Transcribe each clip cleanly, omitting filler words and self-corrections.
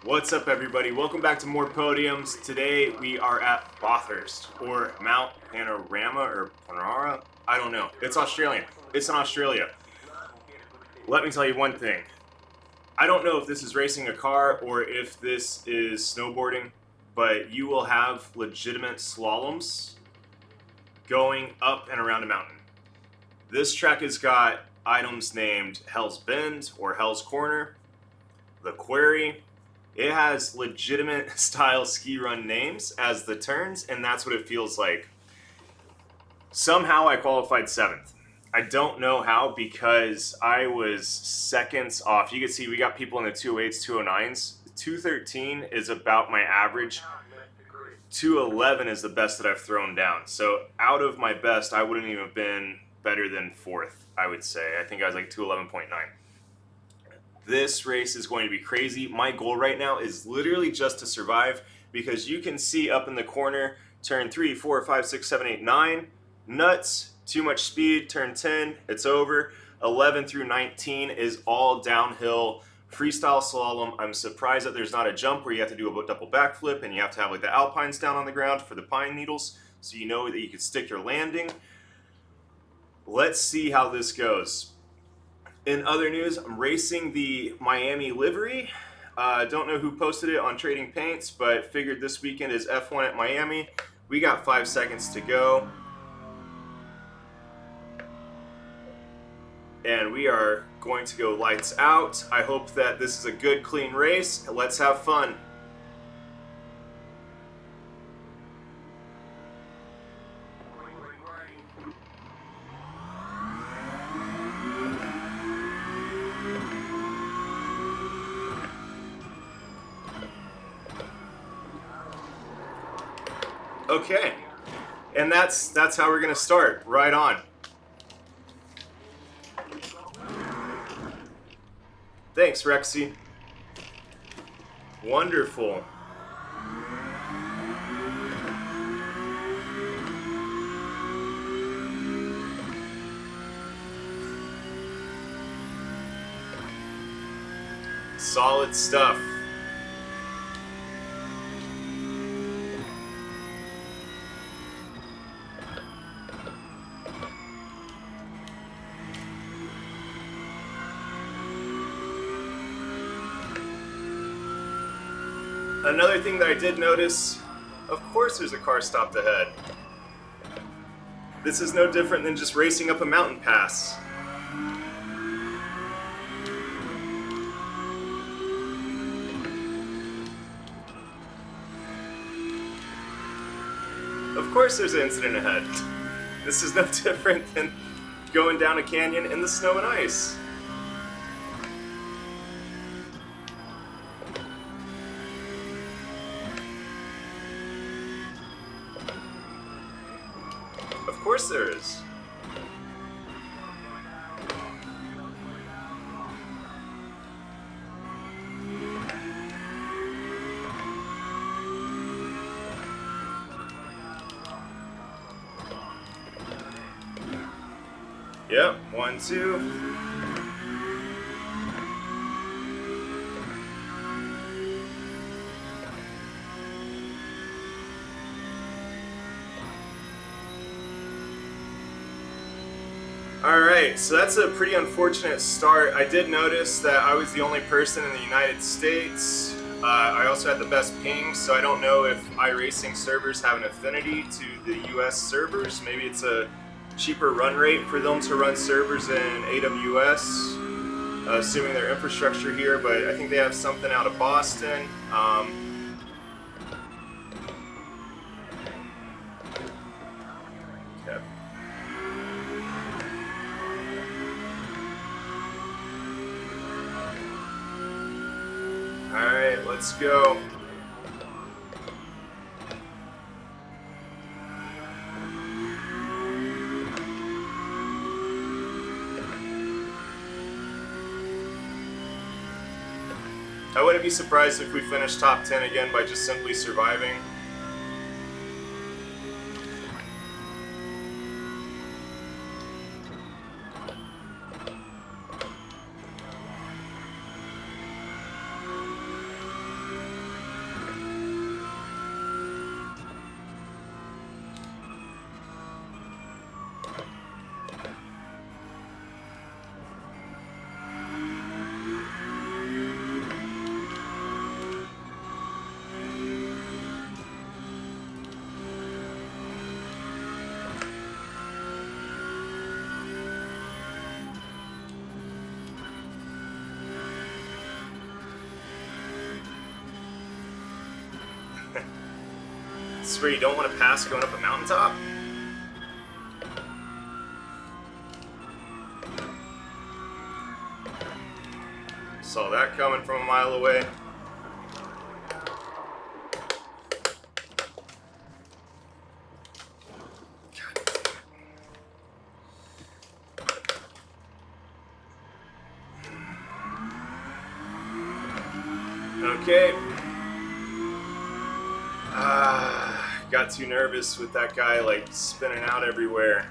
What's up, everybody? Welcome back to more podiums. Today we are at Bathurst, or Mount Panorama, or Panorama. I don't know. It's Australian. It's in Australia. Let me tell you one thing. I don't know if this is racing a car or if this is snowboarding, but you will have legitimate slaloms going up and around a mountain. This track has got items named Hell's Bend or Hell's Corner, the Quarry. It has legitimate style ski run names as the turns, and that's what it feels like. Somehow I qualified 7th. I don't know how, because I was seconds off. You can see we got people in the 208s, 209s. 213 is about my average. 211 is the best that I've thrown down. So out of my best, I wouldn't even have been better than 4th, I would say. I think I was like 211.9. This race is going to be crazy. My goal right now is literally just to survive, because you can see up in the corner, turn 3, 4, 5, 6, 7, 8, 9, nuts, too much speed, turn 10, it's over. 11 through 19 is all downhill freestyle slalom. I'm surprised that there's not a jump where you have to do a double backflip and you have to have like the alpines down on the ground for the pine needles, so you know that you can stick your landing. Let's see how this goes. In other news, I'm racing the Miami livery. Don't know who posted it on Trading Paints, but figured this weekend is F1 at Miami. We got 5 seconds to go. And we are going to go lights out. I hope that this is a good, clean race. Let's have fun. Okay, and that's how we're gonna start. Right on. Thanks, Rexy. Wonderful. Solid stuff. Another thing that I did notice, of course there's a car stopped ahead. This is no different than just racing up a mountain pass. Of course there's an incident ahead. This is no different than going down a canyon in the snow and ice. Of course there is. Yep, 1, 2. Alright, so that's a pretty unfortunate start. I did notice that I was the only person in the United States. I also had the best ping, so I don't know if iRacing servers have an affinity to the US servers. Maybe it's a cheaper run rate for them to run servers in AWS, assuming their infrastructure here, but I think they have something out of Boston. Okay. Alright, let's go. I wouldn't be surprised if we finish top 10 again by just simply surviving. is where you don't want to pass going up a mountaintop. Saw that coming from a mile away. Okay. Got too nervous with that guy like spinning out everywhere.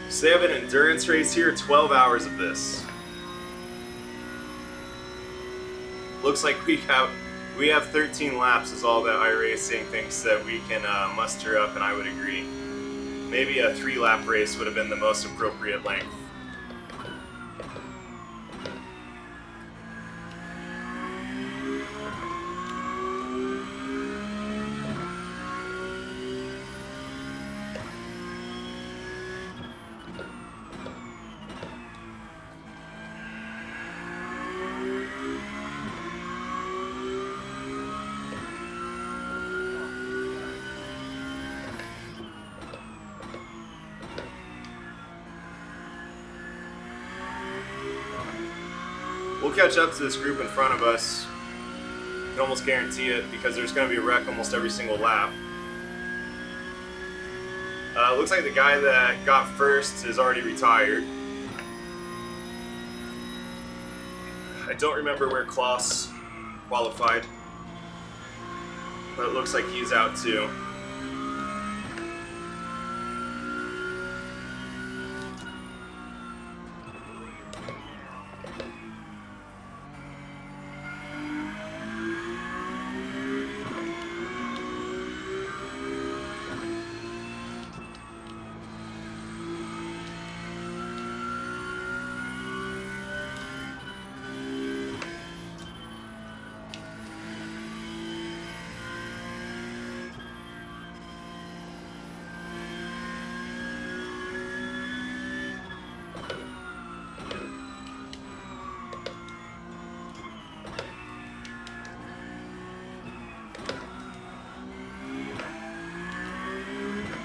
So they have an endurance race here, 12 hours of this. Looks like we have 13 laps is all that iRacing thinks that we can muster up, and I would agree. Maybe a 3-lap race would have been the most appropriate length. We'll catch up to this group in front of us. I can almost guarantee it because there's going to be a wreck almost every single lap. Looks like the guy that got first is already retired. I don't remember where Klaus qualified, but it looks like he's out too.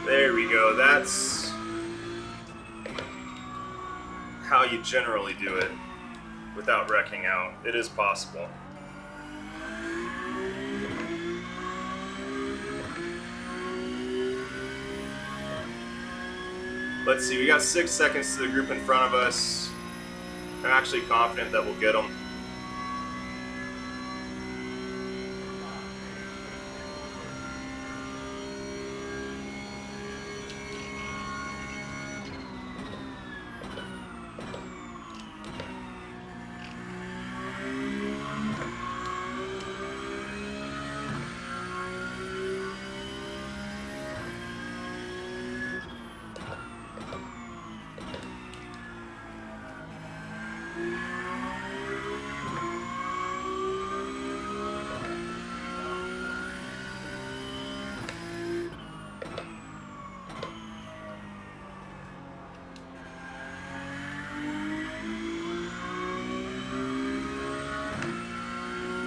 There we go, that's how you generally do it without wrecking out. It is possible. Let's see, we got 6 seconds to the group in front of us. I'm actually confident that we'll get them.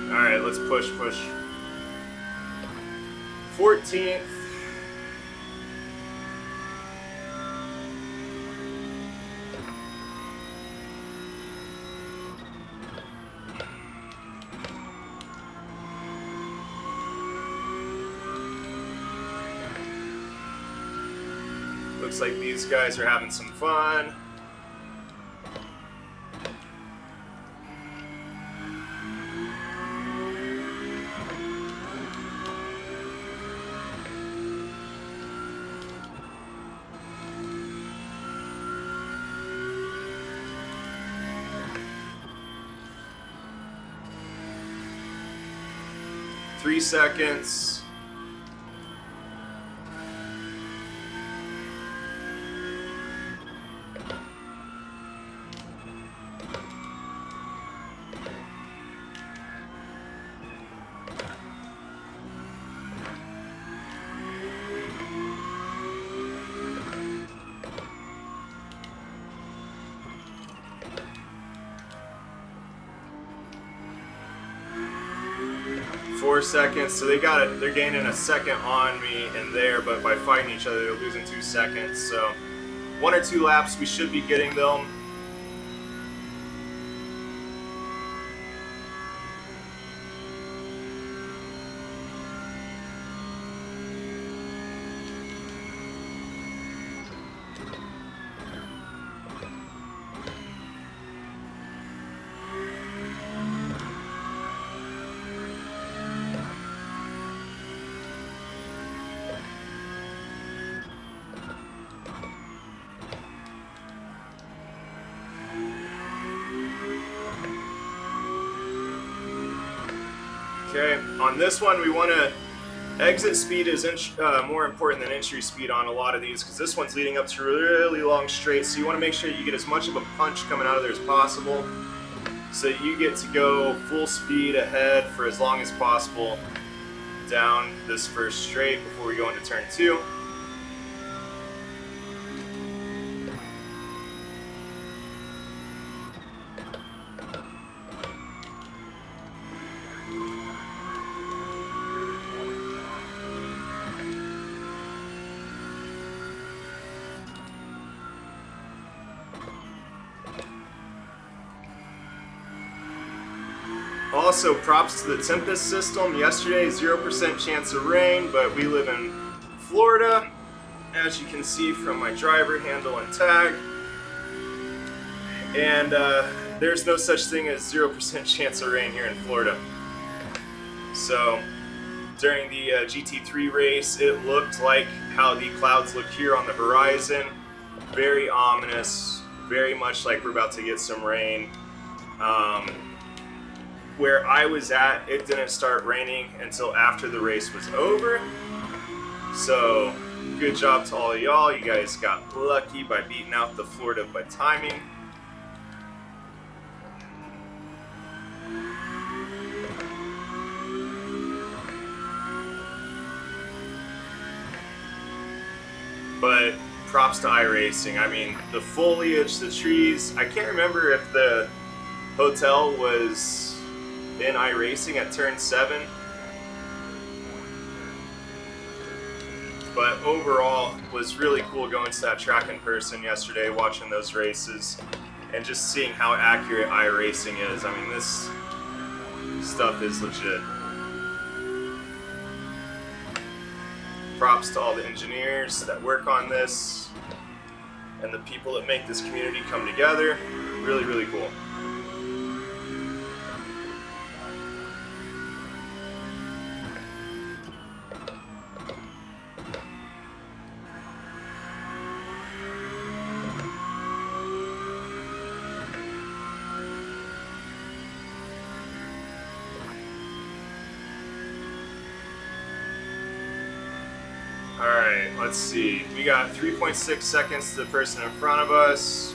Alright, let's push. 14th. Looks like these guys are having some fun. Three seconds. 4 seconds. So they got it. They're gaining a second on me and there, but by fighting each other, they're losing 2 seconds. So 1 or 2 laps, we should be getting them. Okay, on this one we want to, exit speed is more important than entry speed on a lot of these, because this one's leading up to really long straights, so you want to make sure you get as much of a punch coming out of there as possible, so you get to go full speed ahead for as long as possible down this first straight before we go into turn 2. Also, props to the Tempest system. Yesterday, 0% chance of rain, but we live in Florida, as you can see from my driver handle and tag. And there's no such thing as 0% chance of rain here in Florida. So, during the GT3 race, it looked like how the clouds look here on the horizon. Very ominous, very much like we're about to get some rain. Where I was at, it didn't start raining until after the race was over. So, good job to all of y'all. You guys got lucky by beating out the Florida by timing. But props to iRacing. I mean, the foliage, the trees. I can't remember if the hotel was in iRacing at turn 7, but overall was really cool going to that track in person yesterday, watching those races and just seeing how accurate iRacing is. I mean, this stuff is legit. Props to all the engineers that work on this and the people that make this community come together. Really, really cool. Alright, let's see. We got 3.6 seconds to the person in front of us.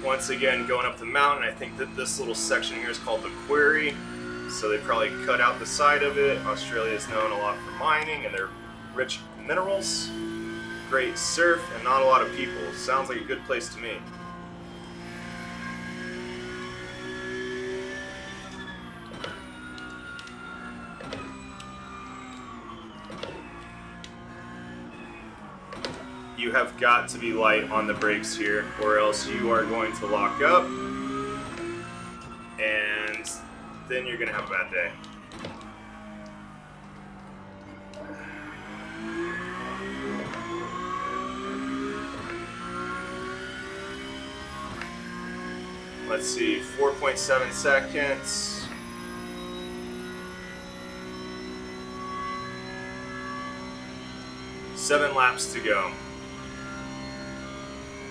Once again, going up the mountain, I think that this little section here is called the quarry, so they probably cut out the side of it. Australia is known a lot for mining and their rich minerals. Great surf and not a lot of people. Sounds like a good place to me. You have got to be light on the brakes here, or else you are going to lock up, and then you're going to have a bad day. Let's see, 4.7 seconds. Seven laps to go.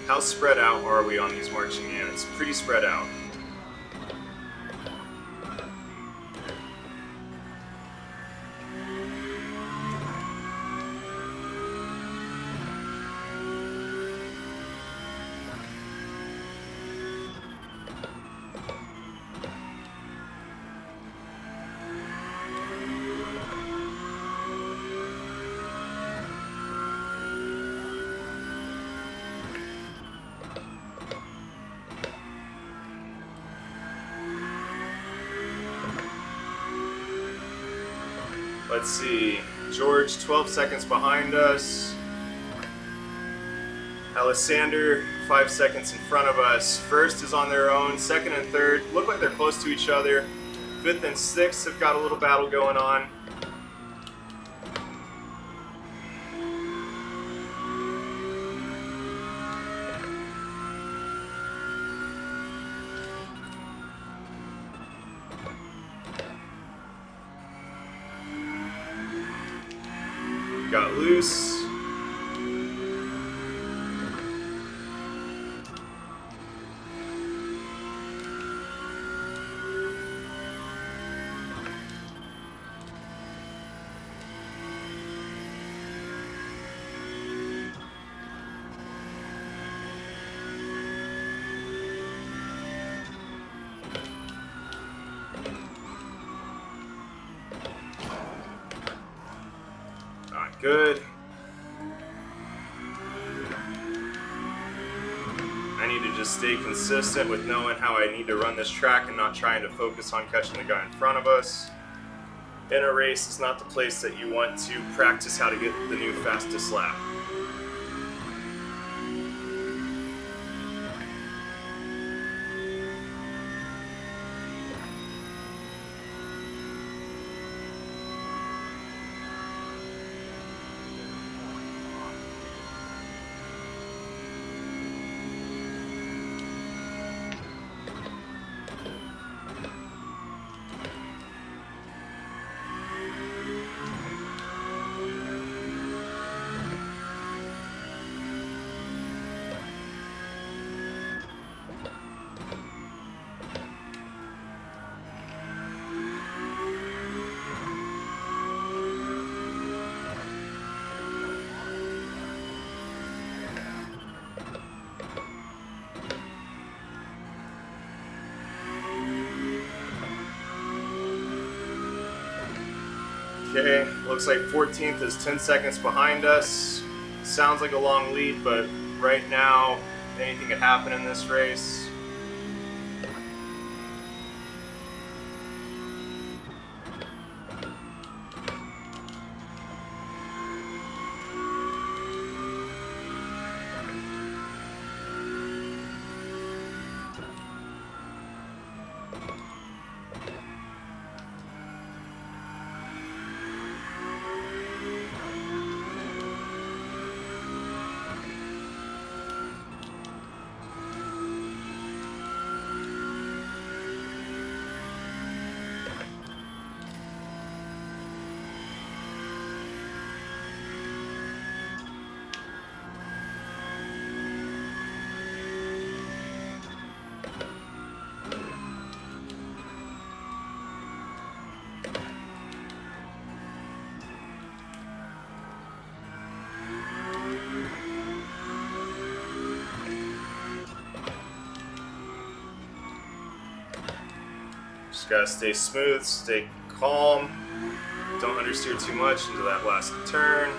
How spread out are we on these marching units? Pretty spread out. Let's see. George, 12 seconds behind us. Alessander, 5 seconds in front of us. First is on their own. Second and third look like they're close to each other. Fifth and sixth have got a little battle going on. Got loose. Not good. I need to just stay consistent with knowing how I need to run this track and not trying to focus on catching the guy in front of us. In a race, it's not the place that you want to practice how to get the new fastest lap. Okay, looks like 14th is 10 seconds behind us. Sounds like a long lead, but right now, anything could happen in this race. Just gotta stay smooth, stay calm, don't understeer too much into that last turn.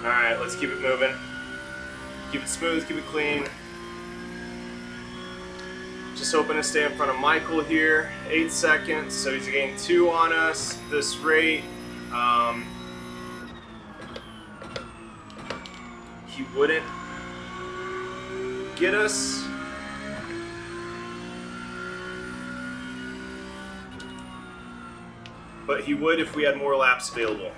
Alright, let's keep it moving. Keep it smooth, keep it clean. Just hoping to stay in front of Michael here. 8 seconds, so he's getting 2 on us at this rate. He wouldn't get us. But he would if we had more laps available.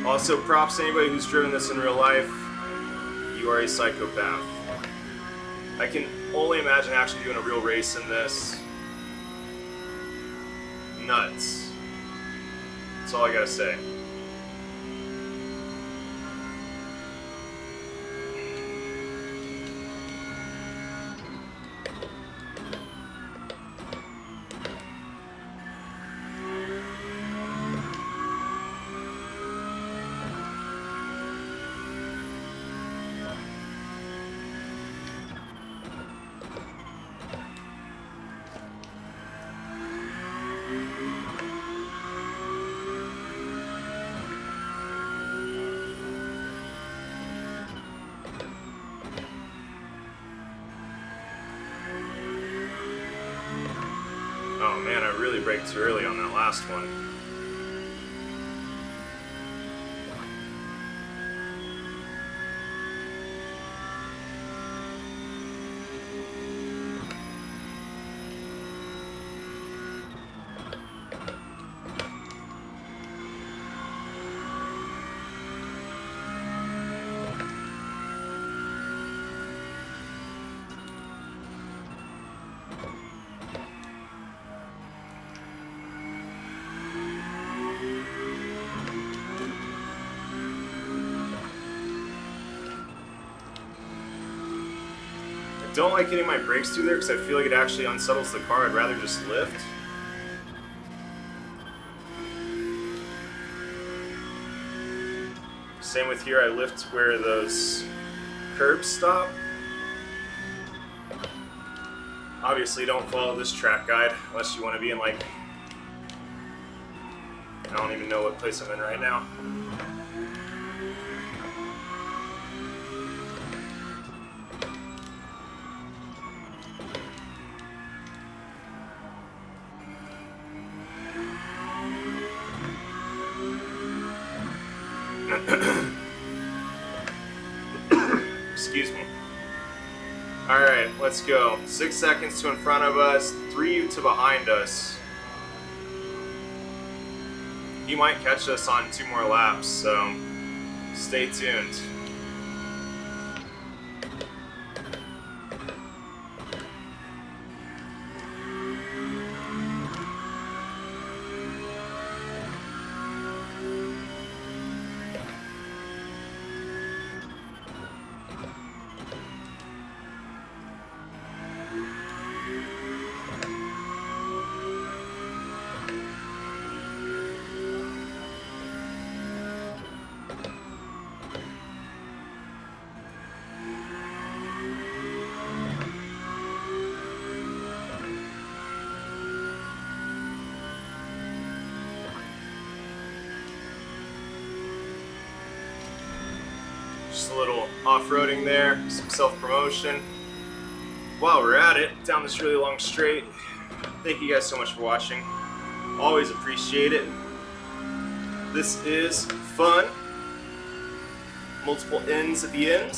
Also, props to anybody who's driven this in real life. You are a psychopath. I can only imagine actually doing a real race in this. Nuts. That's all I gotta say. Oh man, I really braked too early on that last one. I don't like hitting my brakes through there because I feel like it actually unsettles the car. I'd rather just lift. Same with here, I lift where those curbs stop. Obviously don't follow this track guide unless you want to be in like, I don't even know what place I'm in right now. Excuse me. Alright, let's go. 6 seconds to in front of us, 3 to behind us. He might catch us on 2 more laps, so stay tuned. Just a little off-roading there, some self-promotion. While we're at it, down this really long straight, thank you guys so much for watching. Always appreciate it. This is fun. Multiple ends at the end.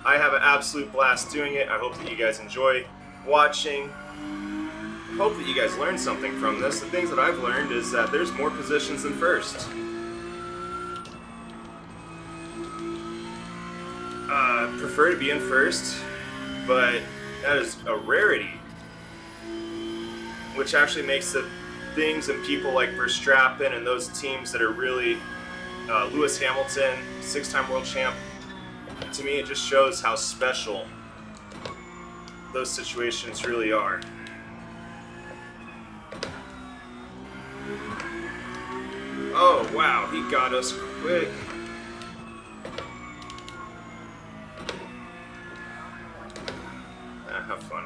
I have an absolute blast doing it. I hope that you guys enjoy watching. I hope that you guys learned something from this. The things that I've learned is that there's more positions than first. Prefer to be in first, but that is a rarity, which actually makes the things and people like Verstappen and those teams that are really Lewis Hamilton, 6-time world champ. To me, it just shows how special those situations really are. Oh wow, he got us quick. Have fun.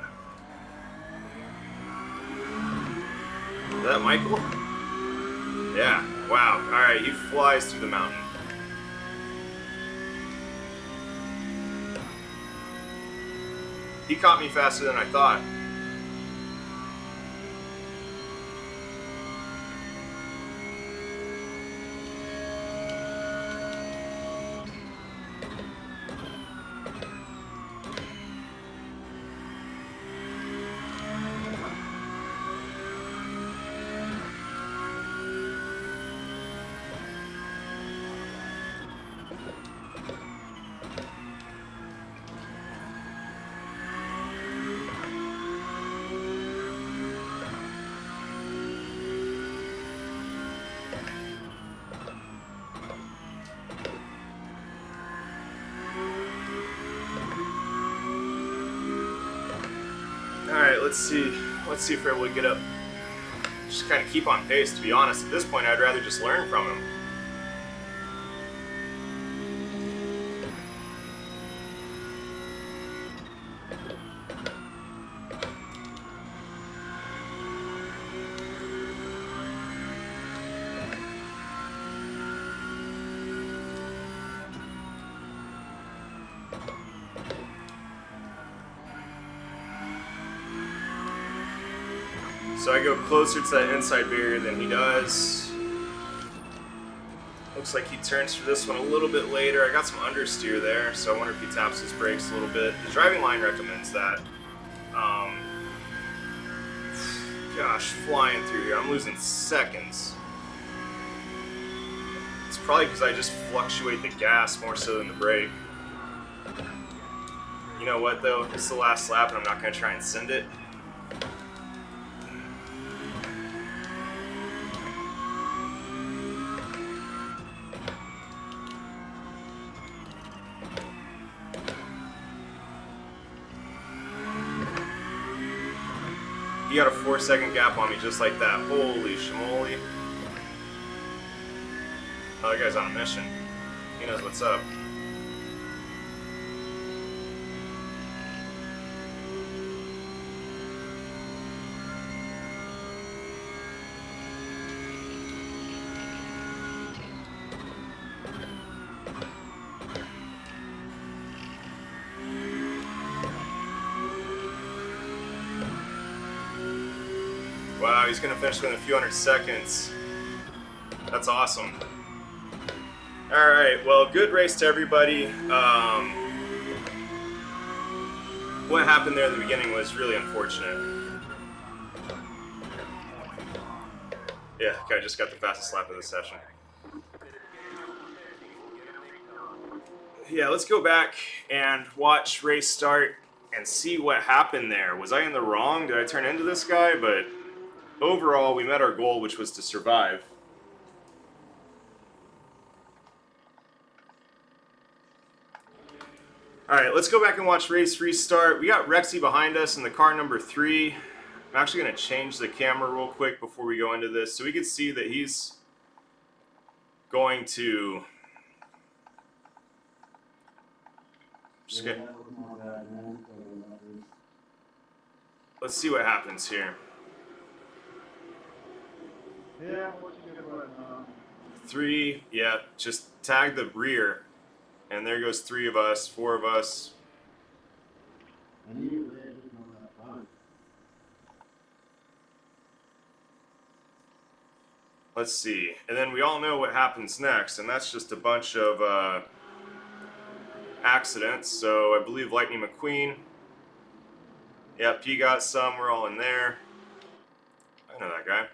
Is that Michael? Yeah, wow. Alright, he flies through the mountain. He caught me faster than I thought. let's see if we're able to get up. Just kind of keep on pace, to be honest. At this point, I'd rather just learn from him. So I go closer to that inside barrier than he does. Looks like he turns for this one a little bit later. I got some understeer there, so I wonder if he taps his brakes a little bit. The driving line recommends that. Gosh, flying through here. I'm losing seconds. It's probably because I just fluctuate the gas more so than the brake. You know what though? It's the last lap and I'm not going to try and send it. He got a 4-second gap on me just like that. Holy schmoly. Oh, that guy's on a mission. He knows what's up. Wow, he's going to finish within a few hundred seconds. That's awesome. Alright, well, good race to everybody. What happened there at the beginning was really unfortunate. Yeah, okay, I just got the fastest lap of the session. Yeah, let's go back and watch race start and see what happened there. Was I in the wrong? Did I turn into this guy? But overall, we met our goal, which was to survive. Alright, let's go back and watch race restart. We got Rexy behind us in the car number 3. I'm actually going to change the camera real quick before we go into this so we can see that he's going to... Just get... Let's see what happens here. Yeah, what you gonna put 3, yeah, just tag the rear. And there goes 3 of us, 4 of us. Let's see. And then we all know what happens next, and that's just a bunch of accidents. So I believe Lightning McQueen. Yep, he got some. We're all in there. I know that guy.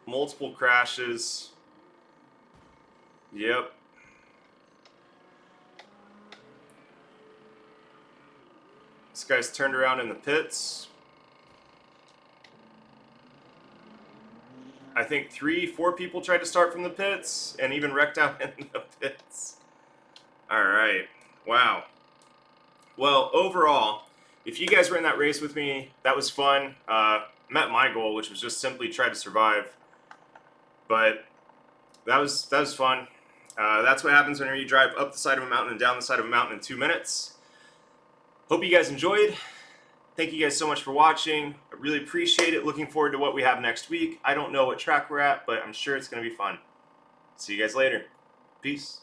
Multiple crashes. Yep. This guy's turned around in the pits. I think 3, 4 people tried to start from the pits and even wrecked out in the pits. Alright. Wow. Well, overall, if you guys were in that race with me, that was fun. Met my goal, which was just simply try to survive. But that was fun. That's what happens whenever you drive up the side of a mountain and down the side of a mountain in 2 minutes. Hope you guys enjoyed. Thank you guys so much for watching. I really appreciate it. Looking forward to what we have next week. I don't know what track we're at, but I'm sure it's going to be fun. See you guys later. Peace.